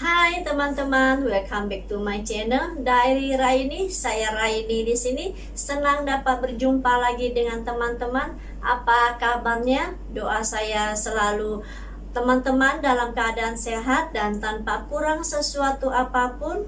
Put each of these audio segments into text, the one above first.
Hai teman-teman, welcome back to my channel Diary Raini. Saya Raini di sini. Senang dapat berjumpa lagi dengan teman-teman. Apa kabarnya? Doa saya selalu teman-teman dalam keadaan sehat dan tanpa kurang sesuatu apapun.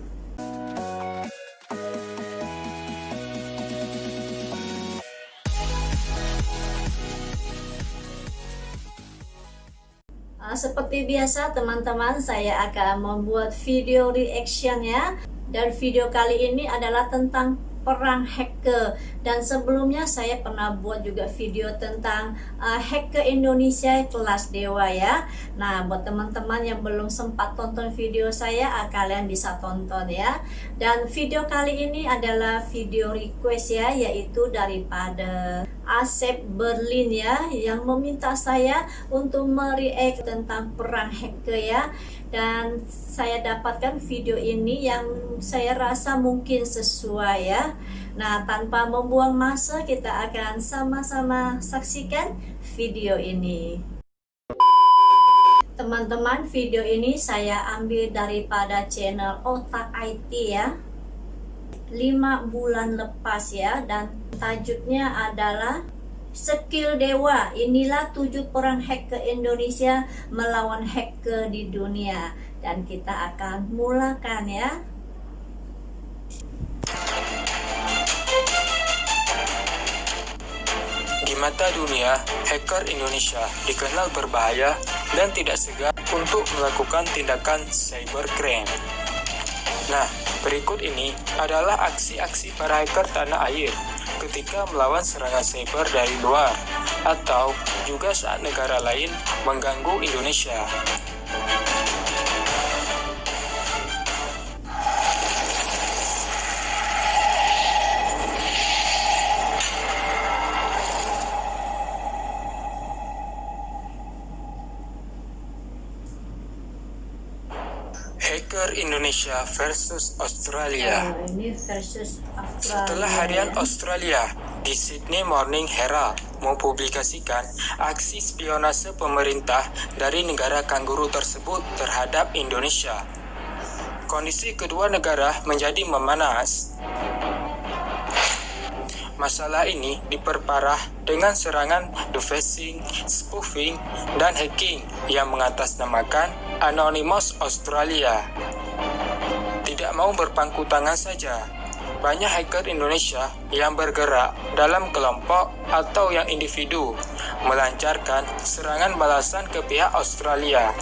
Seperti biasa teman-teman, saya akan membuat video reaction ya. Dan video kali ini adalah tentang perang hacker. Dan sebelumnya saya pernah buat juga video tentang hacker Indonesia kelas dewa ya. Nah, buat teman-teman yang belum sempat tonton video saya, kalian bisa tonton ya. Dan video kali ini adalah video request ya, yaitu daripada Asep Berlin ya, yang meminta saya untuk mereact tentang perang hacker ya. Dan saya dapatkan video ini yang saya rasa mungkin sesuai ya. Nah, tanpa membuang masa, kita akan sama-sama saksikan video ini. Teman-teman, video ini saya ambil daripada channel Otak IT ya, 5 bulan lepas ya. Dan tajuknya adalah Skill Dewa, inilah 7 perang hacker Indonesia melawan hacker di dunia. Dan kita akan mulakan ya. Di mata dunia, hacker Indonesia dikenal berbahaya dan tidak segan untuk melakukan tindakan cybercrime. Nah, berikut ini adalah aksi-aksi para hacker tanah air ketika melawan serangan cyber dari luar atau juga saat negara lain mengganggu Indonesia. Hacker Indonesia versus Australia. Ini versus Australia. Setelah harian Australia di Sydney Morning Herald mempublikasikan aksi spionase pemerintah dari negara kanguru tersebut terhadap Indonesia, kondisi kedua negara menjadi memanas. Masalah ini diperparah dengan serangan dephishing, spoofing, dan hacking yang mengatasnamakan Anonymous Australia. Tidak mau berpangku tangan saja, banyak hacker Indonesia yang bergerak dalam kelompok atau yang individu melancarkan serangan balasan ke pihak Australia.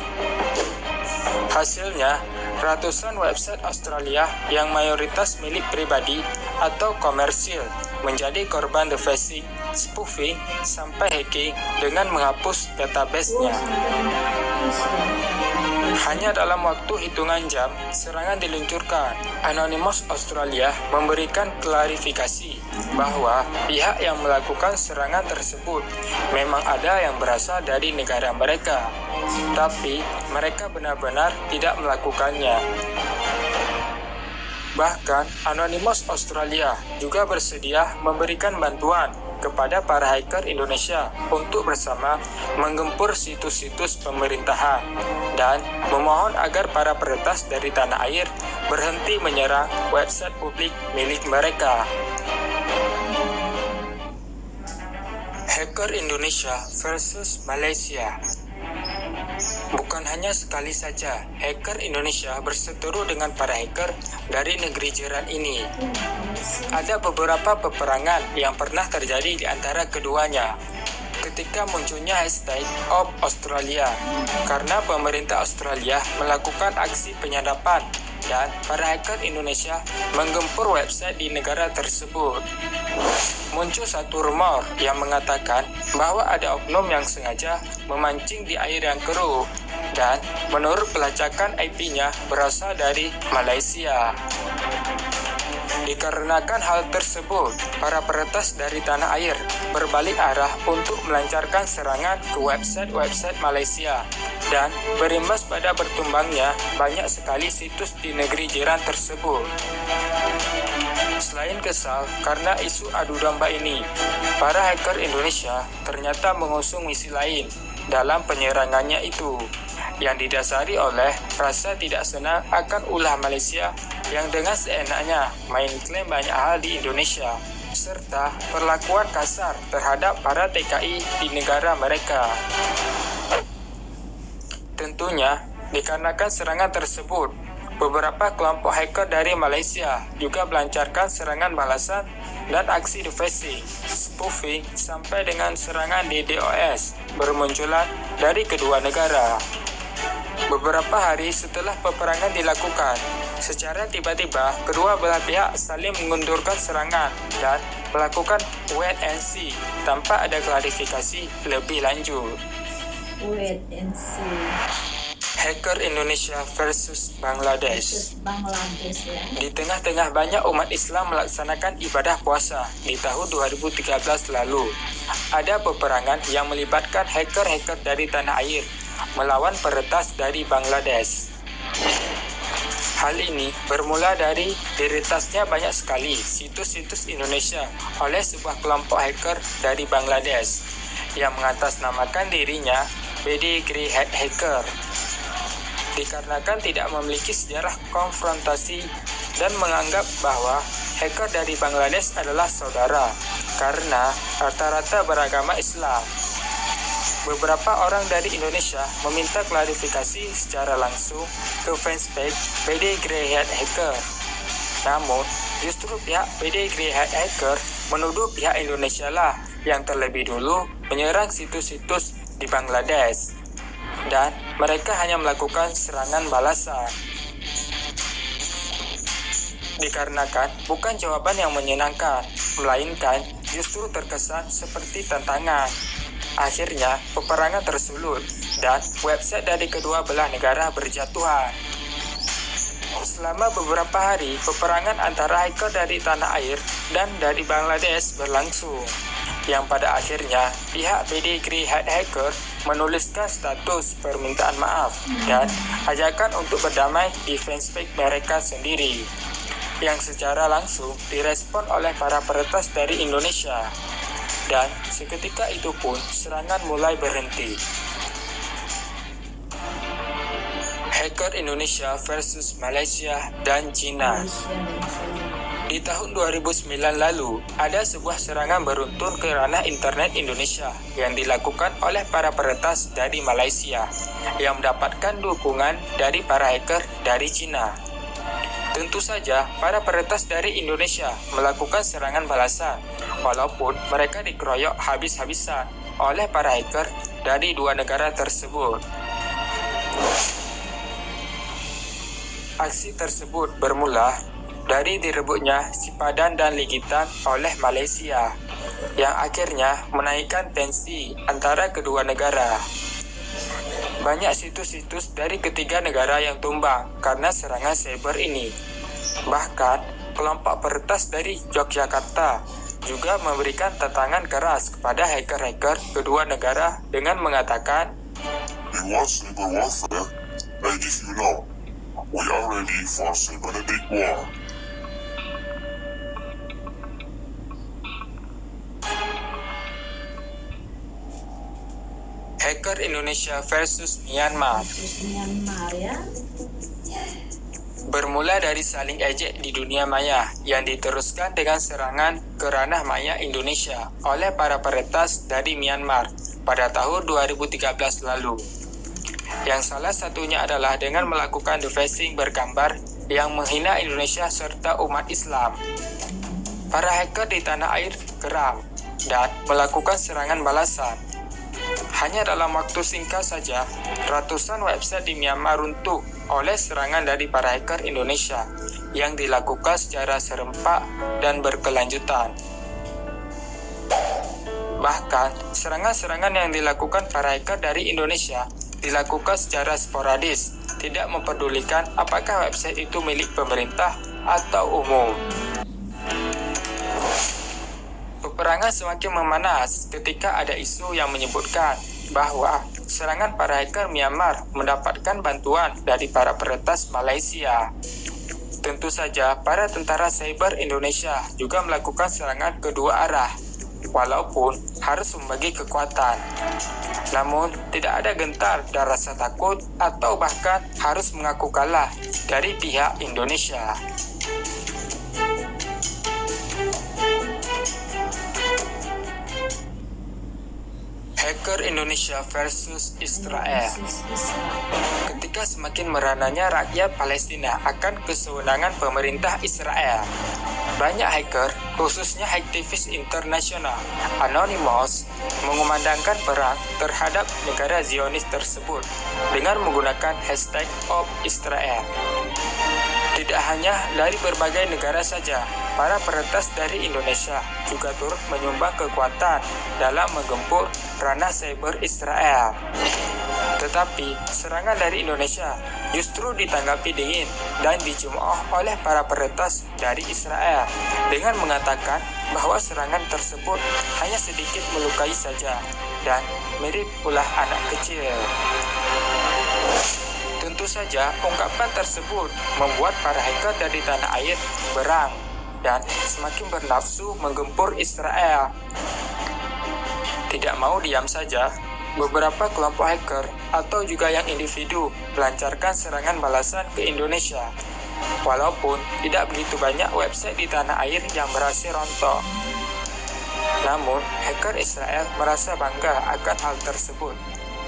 Hasilnya, ratusan website Australia yang mayoritas milik pribadi atau komersil menjadi korban dephishing, spoofing, sampai hacking dengan menghapus database-nya. Hanya dalam waktu hitungan jam, serangan diluncurkan. Anonymous Australia memberikan klarifikasi bahwa pihak yang melakukan serangan tersebut memang ada yang berasal dari negara mereka, tapi mereka benar-benar tidak melakukannya. Bahkan, Anonymous Australia juga bersedia memberikan bantuan kepada para hacker Indonesia untuk bersama menggempur situs-situs pemerintahan dan memohon agar para peretas dari tanah air berhenti menyerang website publik milik mereka. Hacker Indonesia versus Malaysia. Bukan hanya sekali saja hacker Indonesia berseteru dengan para hacker dari negeri jiran ini. Ada beberapa peperangan yang pernah terjadi di antara keduanya ketika munculnya hashtag Op Australia, karena pemerintah Australia melakukan aksi penyadapan dan para hacker Indonesia menggempur website di negara tersebut. Muncul satu rumor yang mengatakan bahwa ada oknum yang sengaja memancing di air yang keruh, dan menurut pelacakan IP-nya berasal dari Malaysia. Dikarenakan hal tersebut, para peretas dari tanah air berbalik arah untuk melancarkan serangan ke website-website Malaysia, dan berimbas pada bertumbangnya banyak sekali situs di negeri jiran tersebut. Selain kesal karena isu adu domba ini, para hacker Indonesia ternyata mengusung misi lain dalam penyerangannya itu, yang didasari oleh rasa tidak senang akan ulah Malaysia yang dengan seenaknya main klaim banyak hal di Indonesia, serta perlakuan kasar terhadap para TKI di negara mereka. Tentunya, dikarenakan serangan tersebut, beberapa kelompok hacker dari Malaysia juga melancarkan serangan balasan dan aksi defacing, spoofing, sampai dengan serangan DDoS bermunculan dari kedua negara. Beberapa hari setelah peperangan dilakukan, secara tiba-tiba kedua belah pihak saling mengundurkan serangan dan melakukan wait and see tanpa ada klarifikasi lebih lanjut. Wait and see. Hacker Indonesia versus Bangladesh. Bangladesh ya. Di tengah-tengah banyak umat Islam melaksanakan ibadah puasa di tahun 2013 lalu, ada peperangan yang melibatkan hacker-hacker dari tanah air melawan peretas dari Bangladesh. Hal ini bermula dari diretasnya banyak sekali situs-situs Indonesia oleh sebuah kelompok hacker dari Bangladesh yang mengatasnamakan dirinya BD Grey Hat Hacker. Dikarenakan tidak memiliki sejarah konfrontasi dan menganggap bahwa hacker dari Bangladesh adalah saudara karena rata-rata beragama Islam. Beberapa orang dari Indonesia meminta klarifikasi secara langsung ke fanspage BD Grey Hat Hacker. Namun, justru pihak BD Grey Hat Hacker menuduh pihak Indonesia lah yang terlebih dulu menyerang situs-situs di Bangladesh, dan mereka hanya melakukan serangan balasan. Dikarenakan bukan jawaban yang menyenangkan, melainkan justru terkesan seperti tantangan. Akhirnya, peperangan tersulut dan website dari kedua belah negara berjatuhan. Selama beberapa hari, peperangan antara hacker dari tanah air dan dari Bangladesh berlangsung, yang pada akhirnya pihak BD Grey Hat Hacker menuliskan status permintaan maaf dan ajakan untuk berdamai di fanspage mereka sendiri, yang secara langsung direspon oleh para peretas dari Indonesia. Dan seketika itu pun serangan mulai berhenti. Hacker Indonesia versus Malaysia dan China. Di tahun 2009 lalu, ada sebuah serangan beruntun ke ranah internet Indonesia yang dilakukan oleh para peretas dari Malaysia yang mendapatkan dukungan dari para hacker dari China. Tentu saja, para peretas dari Indonesia melakukan serangan balasan, walaupun mereka dikeroyok habis-habisan oleh para hacker dari dua negara tersebut. Aksi tersebut bermula dari direbutnya Sipadan dan Ligitan oleh Malaysia, yang akhirnya menaikkan tensi antara kedua negara. Banyak situs-situs dari ketiga negara yang tumbang karena serangan cyber ini. Bahkan, kelompok peretas dari Yogyakarta juga memberikan tantangan keras kepada hacker-hacker kedua negara dengan mengatakan, "We want cyber warfare, and if you know, we are ready for cybernetic war." Hacker Indonesia versus Myanmar. Myanmar ya. Bermula dari saling ejek di dunia maya yang diteruskan dengan serangan ke ranah maya Indonesia oleh para peretas dari Myanmar pada tahun 2013 lalu. Yang salah satunya adalah dengan melakukan defacing bergambar yang menghina Indonesia serta umat Islam. Para hacker di tanah air geram dan melakukan serangan balasan. Hanya dalam waktu singkat saja, ratusan website di Myanmar runtuh oleh serangan dari para hacker Indonesia yang dilakukan secara serempak dan berkelanjutan. Bahkan, serangan-serangan yang dilakukan para hacker dari Indonesia dilakukan secara sporadis, tidak mempedulikan apakah website itu milik pemerintah atau umum. Peperangan semakin memanas ketika ada isu yang menyebutkan bahwa serangan para hacker Myanmar mendapatkan bantuan dari para peretas Malaysia. Tentu saja, para tentara cyber Indonesia juga melakukan serangan kedua arah walaupun harus membagi kekuatan. Namun, tidak ada gentar dan rasa takut atau bahkan harus mengaku kalah dari pihak Indonesia. Hacker Indonesia versus Israel. Ketika semakin merananya rakyat Palestina akan kesewenangan pemerintah Israel, banyak hacker, khususnya aktivis internasional Anonymous, mengumandangkan perang terhadap negara Zionis tersebut dengan menggunakan hashtag of Israel. Tidak hanya dari berbagai negara saja, para peretas dari Indonesia juga turut menyumbang kekuatan dalam menggempur ranah cyber Israel. Tetapi, serangan dari Indonesia justru ditanggapi dingin dan dicemooh oleh para peretas dari Israel dengan mengatakan bahwa serangan tersebut hanya sedikit melukai saja dan mirip ulah anak kecil. Tentu saja, ungkapan tersebut membuat para hacker dari tanah air berang dan semakin bernafsu menggempur Israel. Tidak mau diam saja, beberapa kelompok hacker atau juga yang individu melancarkan serangan balasan ke Indonesia. Walaupun tidak begitu banyak website di tanah air yang berhasil rontok. Namun, hacker Israel merasa bangga akan hal tersebut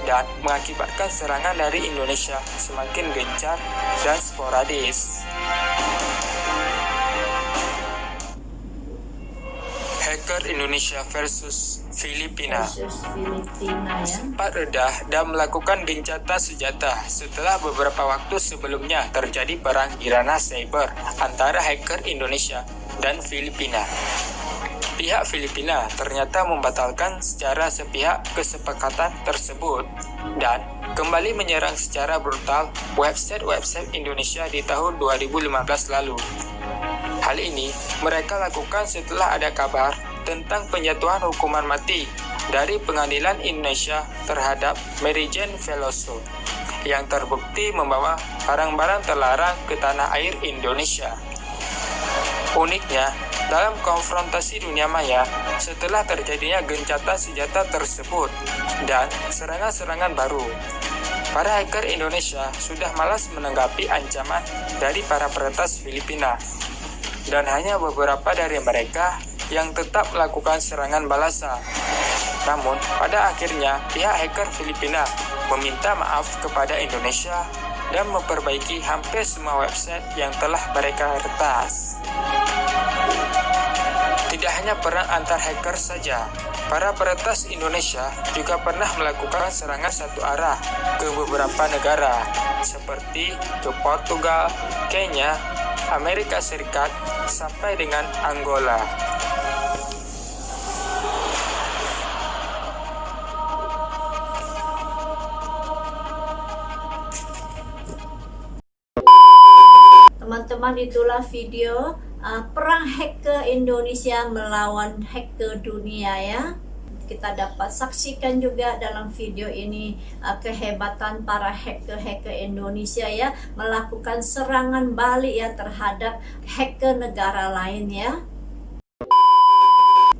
dan mengakibatkan serangan dari Indonesia semakin gencar dan sporadis. Hacker Indonesia versus Filipina. Sempat redah dan melakukan gencatan senjata setelah beberapa waktu sebelumnya terjadi perang di ranah cyber antara hacker Indonesia dan Filipina. Pihak Filipina ternyata membatalkan secara sepihak kesepakatan tersebut dan kembali menyerang secara brutal website-website Indonesia di tahun 2015 lalu. Hal ini mereka lakukan setelah ada kabar tentang penjatuhan hukuman mati dari Pengadilan Indonesia terhadap Mary Jane Veloso yang terbukti membawa barang-barang terlarang ke tanah air Indonesia. Uniknya, dalam konfrontasi dunia maya, setelah terjadinya gencatan senjata tersebut dan serangan-serangan baru, para hacker Indonesia sudah malas menanggapi ancaman dari para peretas Filipina. Dan hanya beberapa dari mereka yang tetap melakukan serangan balasan. Namun, pada akhirnya pihak hacker Filipina meminta maaf kepada Indonesia dan memperbaiki hampir semua website yang telah mereka retas. Tidak hanya perang antar hacker saja, para peretas Indonesia juga pernah melakukan serangan satu arah ke beberapa negara, seperti ke Portugal, Kenya, Amerika Serikat, sampai dengan Angola. Teman-teman, itulah video perang hacker Indonesia melawan hacker dunia ya. Kita dapat saksikan juga dalam video ini kehebatan para hacker-hacker Indonesia ya, melakukan serangan balik ya terhadap hacker negara lain ya.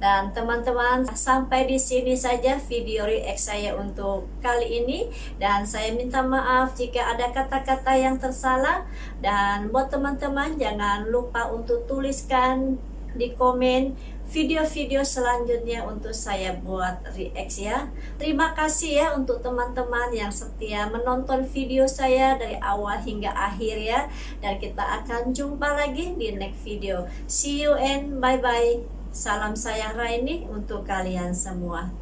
Dan teman-teman, sampai di sini saja video react saya untuk kali ini, dan saya minta maaf jika ada kata-kata yang tersalah. Dan buat teman-teman, jangan lupa untuk tuliskan di komen video-video selanjutnya untuk saya buat react ya. Terima kasih ya untuk teman-teman yang setia menonton video saya dari awal hingga akhir ya. Dan kita akan jumpa lagi di next video. See you and bye-bye. Salam sayang Raini untuk kalian semua.